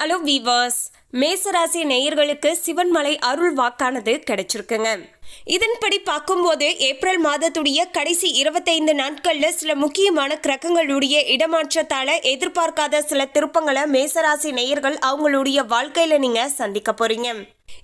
Hello viewers, மேசராசி நேயர்களுக்கு சிவன்மலை அருள் வாக்கானது கிடைச்சிருக்குங்க. இதன்படி பார்க்கும்போது ஏப்ரல் மாதத்துடைய கடைசி 25 நாட்கள்ல சில முக்கியமான கிரகங்களுடைய இடமாற்றத்தால எதிர்பார்க்காத சில திருப்பங்களை மேசராசி நேயர்கள் அவங்களுடைய வாழ்க்கையில நீங்க சந்திக்க போறீங்க.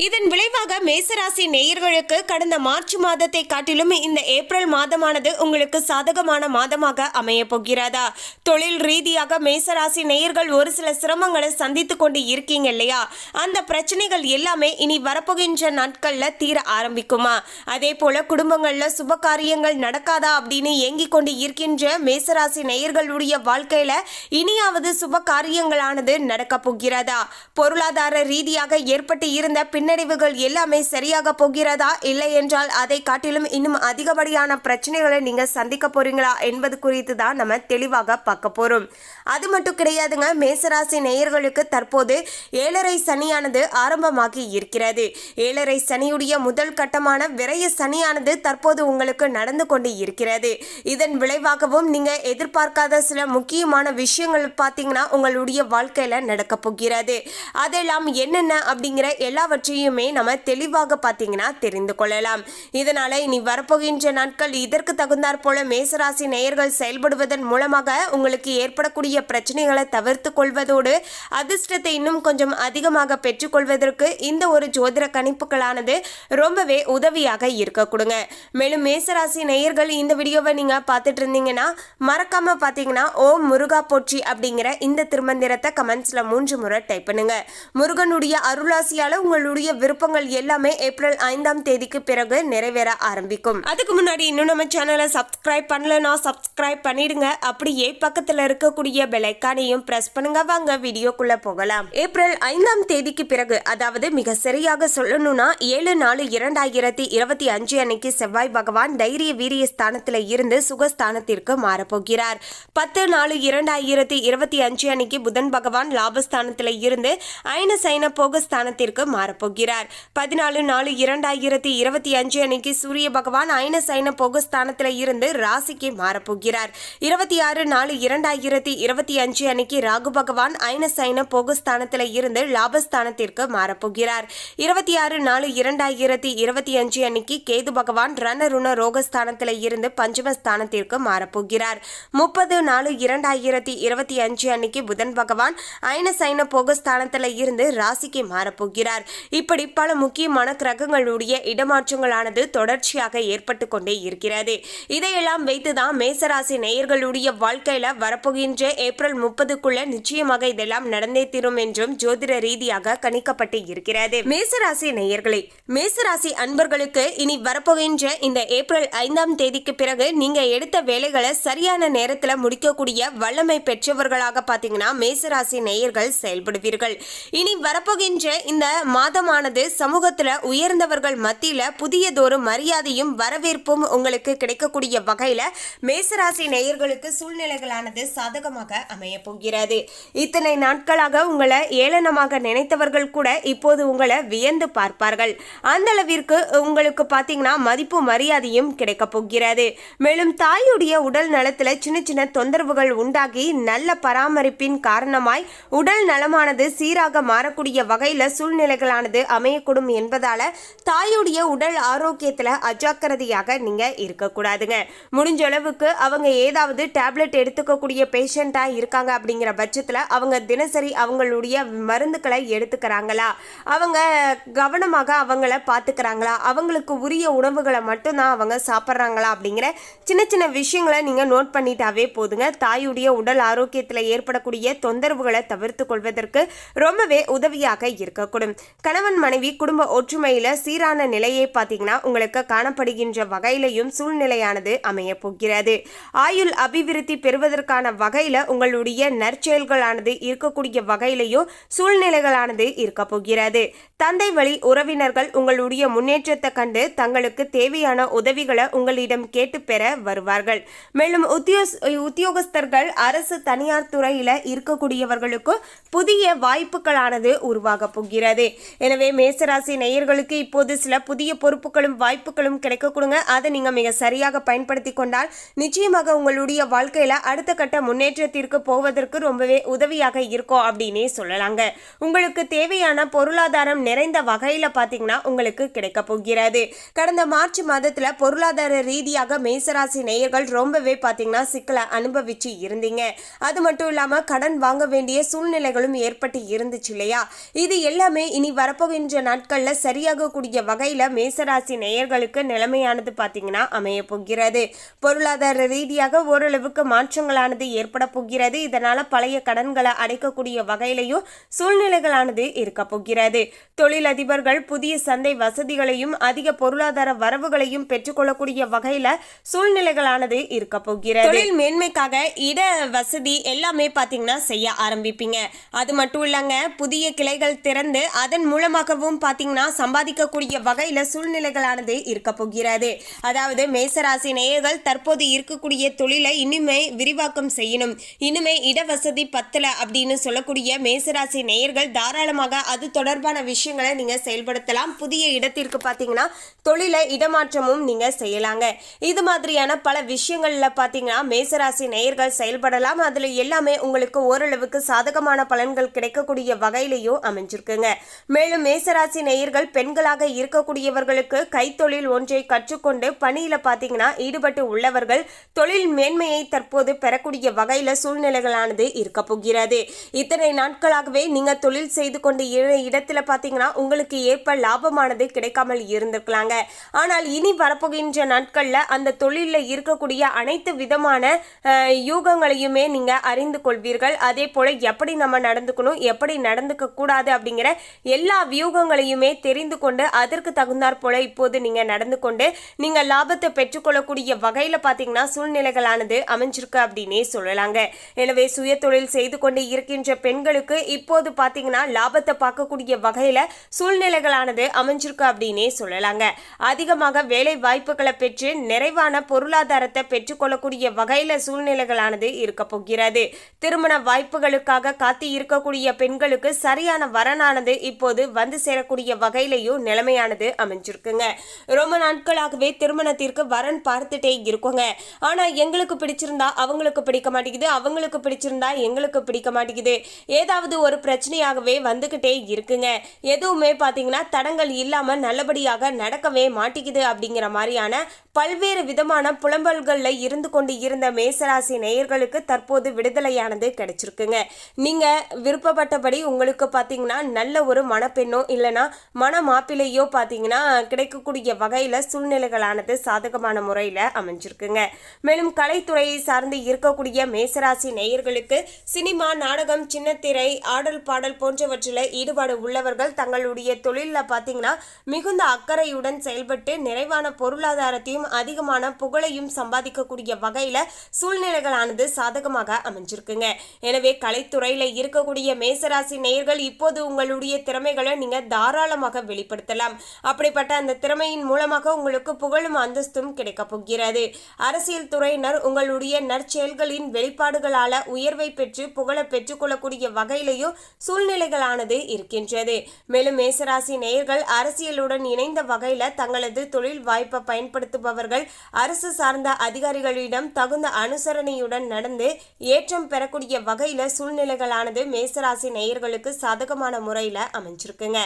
இதன் விளைவாக மேசராசி நேயர்களுக்கு கடந்த மார்ச் மாதத்தை காட்டிலும் இந்த ஏப்ரல் மாதமானது உங்களுக்கு சாதகமான மாதமாக அமைய போகிறதா? தொழில் ரீதியாக மேசராசி நேயர்கள் ஒரு சில சிரமங்களை சந்தித்து கொண்டு இருக்கீங்க இல்லையா? அந்த பிரச்சனைகள் எல்லாமே இனி வரப்போகின்ற நாட்கள்ல தீர ஆரம்பிக்குமா? அதே போல குடும்பங்கள்ல சுப காரியங்கள் நடக்காதா அப்படின்னு ஏங்கிக் கொண்டு இருக்கின்ற மேசராசி நேயர்களுடைய வாழ்க்கையில இனியாவது சுப காரியங்களானது நடக்க போகிறதா? பொருளாதார ரீதியாக ஏற்பட்டு இருந்த பின்னடைவுகள் எல்லாமே சரியாக போகிறதா? இல்லை என்றால் அதை காட்டிலும் இன்னும் அதிகப்படியான பிரச்சனைகளை நீங்க சந்திக்க போறீங்களா என்பது குறித்து தான் நம்ம தெளிவாக பார்க்க போறோம். அது மட்டும் கிடையாதுங்க, மேசராசி நேயர்களுக்கு தற்போது 7.5 சனியானது ஆரம்பமாகி இருக்கிறது. 7.5 சனியுடைய முதல் கட்டமான விரைய சனியானது தற்போது உங்களுக்கு நடந்து கொண்டு இருக்கிறது. இதன் விளைவாகவும் நீங்க எதிர்பார்க்காத சில முக்கியமான விஷயங்கள் பார்த்தீங்கன்னா உங்களுடைய வாழ்க்கையில நடக்க போகிறது. அதெல்லாம் என்னென்ன அப்படிங்கிற எல்லாவற்றையுமே நம்ம தெளிவாக பார்த்தீங்கன்னா தெரிந்து கொள்ளலாம். இதனால இனி வரப்போகின்ற நாட்கள் இதற்கு தகுந்தாற் போல மேசராசி நேயர்கள் செயல்படுவதன் மூலமாக உங்களுக்கு ஏற்படக்கூடிய பிரச்சனைகளை தவிர்த்து கொள்வதோடு அதிர்ஷ்டத்தை இன்னும் கொஞ்சம் அதிகமாக பெற்றுக்கொள்வதற்கு இந்த ஒரு ஜோதிட கணிப்புகளானது ரொம்பவே உதவியாக இருக்க கொடுங்க. மேலும் மேசராசி நேயர்கள் இந்த வீடியோவை நீங்க பார்த்துட்டு இருந்தீங்கன்னா மறக்காம பார்த்தீங்கன்னா ஓம் முருகா போற்றி அப்படிங்கிற இந்த திருமந்திரத்தை கமெண்ட்ஸ்ல 3 முறை டைப் பண்ணுங்க. முருகனுடைய அருளாசியால உங்களுடைய விருப்பங்கள் எல்லாமே ஏப்ரல் 5ஆம் தேதிக்கு பிறகு நிறைவேற ஆரம்பிக்கும். அதுக்கு முன்னாடி இன்னும் நம்ம சேனலை சப்ஸ்கிரைப் பண்ணலன்னா சப்ஸ்கிரைப் பண்ணிடுங்க. அப்படியே பக்கத்துல இருக்கக்கூடிய பெல் ஐகானையும் பிரஸ் பண்ணுங்க. வாங்க வீடியோக்குள்ள போகலாம். ஏப்ரல் 5ஆம் தேதிக்கு பிறகு, அதாவது மிக சரியாக சொல்லணும்னா 7/4/2025 அன்னைக்கு செவ்வாய் பகவான் தைரிய வீரிய ஸ்தானத்துல இருந்து சுகஸ்தானத்திற்கு மாறப்போகிறார். 10/4/2025 அன்னைக்கு புதன் பகவான் லாபஸ்தானத்துல இருந்து அயன சைன போகஸ்தானத்திற்கு மாறப்போகிறார். 14/4/2025 அன்னைக்கு சூரிய பகவான் அயன சைன போகஸ்தானத்துல இருந்து ராசிக்கு மாறப்போகிறார். 26/4/2025 அன்னைக்கு ராகு பகவான் அயன சைன போகஸ்தானத்துல இருந்து லாபஸ்தானத்திற்கு மாறப்போகிறார். 26/4/2025 அன்னைக்கு கேது பகவான் ரணருண ரோகஸ்தானத்துல இருந்து பஞ்சமஸ்தானத்திற்கு மாறப்போகிறார். 30/4/2025 அன்னைக்கு புதன் பகவான் அயன சைன போகஸ்தானத்துல இருந்து ராசிக்கு மாறப்போகிறார். இப்படி பல முக்கியமான கிரகங்களுடைய இடமாற்றங்களானது தொடர்ச்சியாக ஏற்பட்டு கொண்டே இருக்கிறது. இதையெல்லாம் வைத்துதான் மேசராசி நேயர்களுடைய வாழ்க்கையில வரப்போகின்ற ஏப்ரல் 30க்குள்ள நிச்சயமாக இதெல்லாம் நடந்தே தீரும் என்றும் ஜோதிட ரீதியாக கணிக்கப்பட்டு இருக்கிறது. மேசராசி நேயர்களே, மேசராசி அன்பர்களுக்கு இனி வரப்போகின்ற இந்த ஏப்ரல் 5ஆம் தேதிக்கு பிறகு நீங்க எடுத்த வேலைகளை சரியான நேரத்துல முடிக்கக்கூடிய வல்லமை பெற்றவர்களாக பாத்தீங்கன்னா மேசராசி நேயர்கள் செயல்படுவீர்கள். இனி வரப்போகின்ற இந்த மாதமானது சமூகத்துல உயர்ந்தவர்கள் மத்தியில புதியதொரு மரியாதையும் வரவேற்பும் உங்களுக்கு கிடைக்கக்கூடிய வகையில மேசராசி நேயர்களுக்கு சூழ்நிலைகளானது சாதகமாக அமைய போகிறது. இத்தனை நாட்களாக உங்களை ஏளனமாக நினைத்தவர்கள் கூட இப்போது உங்களை வியந்து பார்ப்பார்கள். அந்த அளவிற்கு உங்களுக்கு பாத்தீங்கன்னா மதிப்பு மரியாதையும் கிடைக்க போகிறது. மேலும் தாயுடைய உடல் நலத்துல சின்ன சின்ன தொந்தரவுகள் உண்டாகி நல்ல பராமரிப்பின் காரணமாய் உடல் நலமானது சீராக மாறக்கூடிய வகையில சூழ்நிலைகளானது அமையக்கூடும் என்பதால தாயுடைய உடல் ஆரோக்கியத்துல அஜாக்கிரதையாக நீங்க இருக்கக்கூடாதுங்க. முடிஞ்ச அளவுக்கு அவங்க ஏதாவது டேப்லெட் எடுத்துக்கக்கூடிய பேஷண்டா இருக்காங்க அப்படிங்கிற பட்சத்துல அவங்க தினசரி அவங்களுடைய மருந்துகளை எடுத்துக்கிறாங்களா, அவங்க கவனமாக அவங்கள பார்த்துக்கிறாங்களா, அவங்களுக்கு உரிய உணவுகளை மட்டும்தான் அவங்க சாப்பிட்றாங்களா அப்படிங்கிற சின்ன சின்ன விஷயங்களை நீங்க நோட் பண்ணிட்டாவே போதுங்க. தாயுடைய உடல் ஆரோக்கியத்தில் ஏற்படக்கூடிய தொந்தரவுகளை தவிர்த்து கொள்வதற்கு ரொம்பவே உதவியாக இருக்கக்கூடும். கணவன் மனைவி குடும்ப ஒற்றுமையில சீரான நிலையை பார்த்தீங்கன்னா உங்களுக்கு காணப்படுகின்ற வகையிலையும் சூழ்நிலையானது அமைய போகிறது. ஆயுள் அபிவிருத்தி பெறுவதற்கான வகையில உங்களுடைய நற்செயல்களானது இருக்கக்கூடிய வகையிலையும் சூழ்நிலைகளானது இருக்க போகிறது. தந்தை வழி உறவினர்கள் உங்களுடைய முன்னேற்றத்தை கண்டு தங்களுக்கு தேவையான உதவிகளை உங்களிடம் கேட்டு பெற வருவார்கள். மேலும் உத்தியோகஸ்தர்கள் அரசு தனியார் துறையில இருக்கக்கூடியவர்களுக்கு புதிய வாய்ப்புகளானது உருவாக போகிறது. எனவே மேசராசி நேயர்களுக்கு இப்போது சில புதிய பொறுப்புகளும் வாய்ப்புகளும் கிடைக்க கொடுங்க. அதை நீங்க மிக சரியாக பயன்படுத்தி கொண்டால் நிச்சயமாக உங்களுடைய வாழ்க்கையில அடுத்த கட்ட முன்னேற்றத்திற்கு போவதற்கு ரொம்பவே உதவியாக இருக்கும் அப்படின்னே சொல்லலாங்க. உங்களுக்கு தேவையான பொருளாதாரம் நிறைந்த வகையில பாத்தீங்கன்னா உங்களுக்கு கிடைக்க போகிறது. கடந்த மார்ச் மாதத்துல பொருளாதார ரீதியாக மேசராசி நேயர்கள் ரொம்பவே பாத்தீங்கன்னா சிக்கலை அனுபவிச்சு இருந்தீங்க. அது மட்டும் இல்லாம கடன் வாங்க வேண்டிய சூழ்நிலைகளும் ஏற்பட்டு இருந்துச்சு இல்லையா? இது எல்லாமே இனி வரப்போகின்ற நாட்கள்ல சரியாக கூடிய வகையில மேசராசி நேயர்களுக்கு நிலைமையானது பாத்தீங்கன்னா அமைய போகிறது. பொருளாதார ரீதியாக ஓரளவுக்கு மாற்றங்களானது ஏற்பட போகிறது. இதனால பழைய கடன்களை அடைக்கக்கூடிய வகையிலையும் சூழ்நிலைகளானது இருக்க போகிறது. தொழிலதிபர்கள் புதிய சந்தை வசதிகளையும் அதிக பொருளாதார வரவுகளையும் பெற்றுக்கொள்ளக்கூடிய வகையில சூழ்நிலைகளானது இருக்க போகிறது. தொழில் மேன்மைக்காக இட வசதி எல்லாமே பாத்தீங்கன்னா செய்ய ஆரம்பிப்பீங்க. அது மட்டும் இல்லங்க, புதிய கிளைகள் திறந்து அதன் மூலமாகவும் பாத்தீங்கன்னா சம்பாதிக்கக்கூடிய வகையில சூழ்நிலைகளானது இருக்க போகிறது. அதாவது மேசராசி நேயர்கள் தற்போது இருக்கக்கூடிய தொழிலை இன்னுமே விரிவாக்கம் செய்யணும், இன்னுமே இடவசதி பத்தல அப்படின்னு சொல்லக்கூடிய மேசராசி நேயர்கள் தாராளமாக அது தொடர்பான விஷயங்களை நீங்க செயல்படுத்தலாம். புதிய இடத்திற்கு பாத்தீங்கன்னா தொழிலை இடமாற்றமும் நீங்க செய்யலாங்க. இது மாதிரியான பல விஷயங்கள்ல பாத்தீங்கன்னா மேசராசி நேயர்கள் செயல்படலாம். அதுல எல்லாமே உங்களுக்கு ஓரளவுக்கு சாதகமான பலன்கள் கிடைக்கக்கூடிய வகையிலையும் அமைஞ்சிருக்குங்க. மேலும் மேசராசி நேயர்கள் பெண்களாக இருக்கக்கூடியவர்களுக்கு கைத்தொழில் ஒன்றை கற்றுக்கொண்டு பணியில பாத்தீங்கன்னா ஈடுபட்டு உள்ளவர்கள் தொழில் மேன்மையை தற்போது பெறக்கூடிய வகையில சூழ்நிலைகளானது இருக்க போகிறது. இத்தனை நாட்களாகவே நீங்க தொழில் செய்து கொண்டு இடத்துல பாத்தீங்கன்னா உங்களுக்கு ஏற்ப லாபமானது கிடைக்காமல் இருந்திருக்கலாங்க. ஆனால் இனி வரப்போகின்ற நாட்கள்ல அந்த தொழில இருக்கக்கூடிய அனைத்து விதமான யூகங்களையுமே நீங்க அறிந்து கொள்வீர்கள். அதே போல எப்படி நம்ம நடந்துக்கணும், எப்படி நடந்துக்க கூடாது அப்படிங்கிற எல்லா வியூகங்களையுமே தெரிந்து கொண்டு அதற்கு தகுந்தாற் போல இப்போது நீங்க நடந்து கொண்டு நீங்க லாபத்தை பெற்றுக்கொள்ளக்கூடிய வகையில பாத்தீங்கன்னா சூழ்நிலைகளானது அமைஞ்சிருக்கு அப்படின்னே சொல்லலாங்க. எனவே சுய தொழில் செய்து கொண்டு இருக்கின்ற பெண்களுக்கு இப்போது பாத்தீங்கன்னா லாபத்தை பார்க்கக்கூடிய வகையில சூழ்நிலைகளானது அமைஞ்சிருக்கு அப்படின்னே சொல்லலாங்க. அதிகமாக வேலை வாய்ப்புகளை பெற்று நிறைவான பொருளாதாரத்தை பெற்றுக்கொள்ளக்கூடிய வகையில சூழ்நிலைகளானது இருக்க போகிறது. திருமண வாய்ப்புகளுக்காக காத்து இருக்கக்கூடிய பெண்களுக்கு சரியான வரனானது இப்போது வந்து சேரக்கூடிய வகையிலையும் நிலைமையானது அமைஞ்சிருக்குங்க. ரொம்ப நாட்களாகவே திருமணத்திற்கு வரன் பார்த்துட்டே இருக்குங்க. ஆனா எங்களுக்கு பிடிச்சிருந்தா அவங்களுக்கு பிடிக்க மாட்டேங்குது, அவங்களுக்கு பிடிச்சிருந்தா எங்களுக்கு பிடிக்க மாட்டேங்குது, ஏதாவது ஒரு பிரச்சனையாகவே வந்துகிட்டே இருக்குங்க. எதுவுமே பாத்தீங்கன்னா தடங்கள் இல்லாம நல்லபடியாக நடக்கவே மாட்டேங்குது அப்படிங்கிற மாதிரியான பல்வேறு விதமான புலம்பல்கள்ல இருந்து கொண்டு இருந்த மேசராசி நேயர்களுக்கு தற்போது விடுதலையானது கிடைச்சிருக்குங்க. நீங்க விருப்பப்பட்டபடி உங்களுக்கு பாத்தீங்கன்னா நல்ல ஒரு மணப்பெண்ணோ இல்லைன்னா மன மாப்பிள்ளையோ பாத்தீங்கன்னா கிடைக்கக்கூடிய வகையில சூழ்நிலைகளானது சாதகமான முறையில அமைஞ்சிருக்குங்க. மேலும் கலைத்துறையை சார்ந்து இருக்கக்கூடிய மேசராசி நேயர்களுக்கு சினிமா, நாடகம், சின்னத்திரை, ஆடல் பாடல் போன்றவற்றில் ஈடுபாடு உள்ளவர்கள் தங்களுடைய தொழில பாத்தீங்கன்னா மிகுந்த அக்கறையுடன் செயல்பட்டு நிறைவான பொருளாதாரத்தையும் அதிகமான புகழையும் சம்பாதிக்கக்கூடிய வகையில சூழ்நிலைகளானது சாதகமாக அமைஞ்சிருக்குங்க. எனவே கலைத்துறையில இருக்கக்கூடிய மேசராசி நேயர்கள் இப்போது உங்களுடைய திறமைகளை நீங்க தாராளமாக வெளிப்படுத்தலாம். அப்படிப்பட்ட அந்த திறமையின் மூலமாக உங்களுக்கு புகழும் அந்தஸ்தும் கிடைக்க போகிறது. அரசியல் துறையினர் உங்களுடைய நற்செயல்களின் வெளிப்பாடுகளால உயர்வை பெற்று புகழை பெற்றுக்கொள்ளக்கூடிய வகையிலையும் சூழ்நிலைகளானது இருக்கின்றது. மேலும் மேசராசி நேயர்கள் அரசியலுடன் இணைந்த வகையில தங்களது தொழில் வாய்ப்பை பயன்படுத்துபவர்கள் அரசு சார்ந்த அதிகாரிகளிடம் தகுந்த அனுசரணையுடன் நடந்து ஏற்றம் பெறக்கூடிய வகையில சூழ்நிலைகளானது மேசராசி நேயர்களுக்கு சாதகமான முறையில அமைஞ்சிருக்குங்க.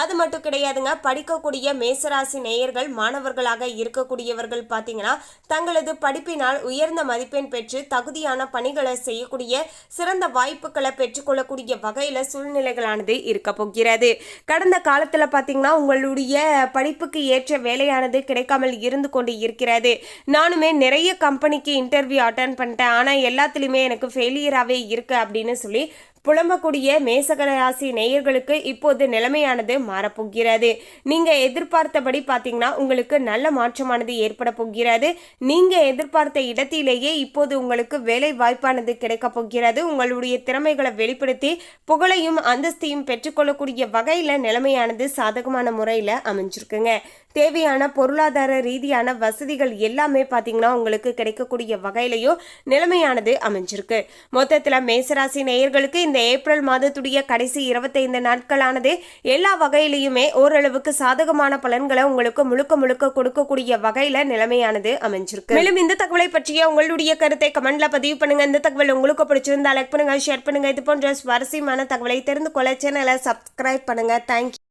அது மட்டும் கிடையாதுங்க, படிக்கக்கூடிய மேசராசி நேயர்கள் மாணவர்களாக இருக்கக்கூடியவர்கள் பாத்தீங்கன்னா தங்களது படிப்பினால் உயர்ந்த மதிப்பெண் பெற்று தகுதியான பணிகளை செய்யக்கூடிய சிறந்த வாய்ப்புகளை பெற்றுக்கொள்ளக்கூடிய வகையில சூழ்நிலைகளானது இருக்க போகிறது. கடந்த காலத்துல பாத்தீங்கன்னா உங்களுடைய படிப்புக்கு ஏற்ற வேலையானது கிடைக்காமல் இருந்து கொண்டு இருக்கிறது. நானுமே நிறைய கம்பெனிக்கு இன்டர்வியூ அட்டன் பண்ணிட்டேன், ஆனா எல்லாத்துலயுமே எனக்கு ஃபெயிலியராகவே இருக்கு அப்படின்னு சொல்லி புலம்பக்கூடிய மேசராசி நேயர்களுக்கு இப்போது நிலைமையானது மாறப்போகிறது. நீங்க எதிர்பார்த்தபடி பாத்தீங்கன்னா உங்களுக்கு நல்ல மாற்றமானது ஏற்பட போகிறது. நீங்க எதிர்பார்த்த இடத்திலேயே இப்போது உங்களுக்கு வேலை வாய்ப்பானது கிடைக்க போகிறது. உங்களுடைய திறமைகளை வெளிப்படுத்தி புகழையும் அந்தஸ்தையும் பெற்றுக்கொள்ளக்கூடிய வகையில நிலைமையானது சாதகமான முறையில அமைஞ்சிருக்குங்க. தேவையான பொருளாதார ரீதியான வசதிகள் எல்லாமே பார்த்தீங்கன்னா உங்களுக்கு கிடைக்கக்கூடிய வகையிலையும் நிலைமையானது அமைஞ்சிருக்கு. மொத்தத்தில் மேசராசி நேயர்களுக்கு இந்த ஏப்ரல் மாதத்துடைய கடைசி 25 நாட்களானது எல்லா வகையிலையுமே ஓரளவுக்கு சாதகமான பலன்களை உங்களுக்கு முழுக்க கொடுக்கக்கூடிய வகையில நிலைமையானது அமைஞ்சிருக்கு. மேலும் இந்த தகவலை பற்றிய உங்களுடைய கருத்தை கமெண்ட்ல பதிவு பண்ணுங்க. இந்த தகவல் உங்களுக்கு பிடிச்சிருந்தா லைக் பண்ணுங்க, ஷேர் பண்ணுங்க. இது போன்ற சுவாரஸ்யமான தகவலை தெரிந்து கொள்ள சேனலை சப்ஸ்கிரைப் பண்ணுங்க. தேங்க்யூ.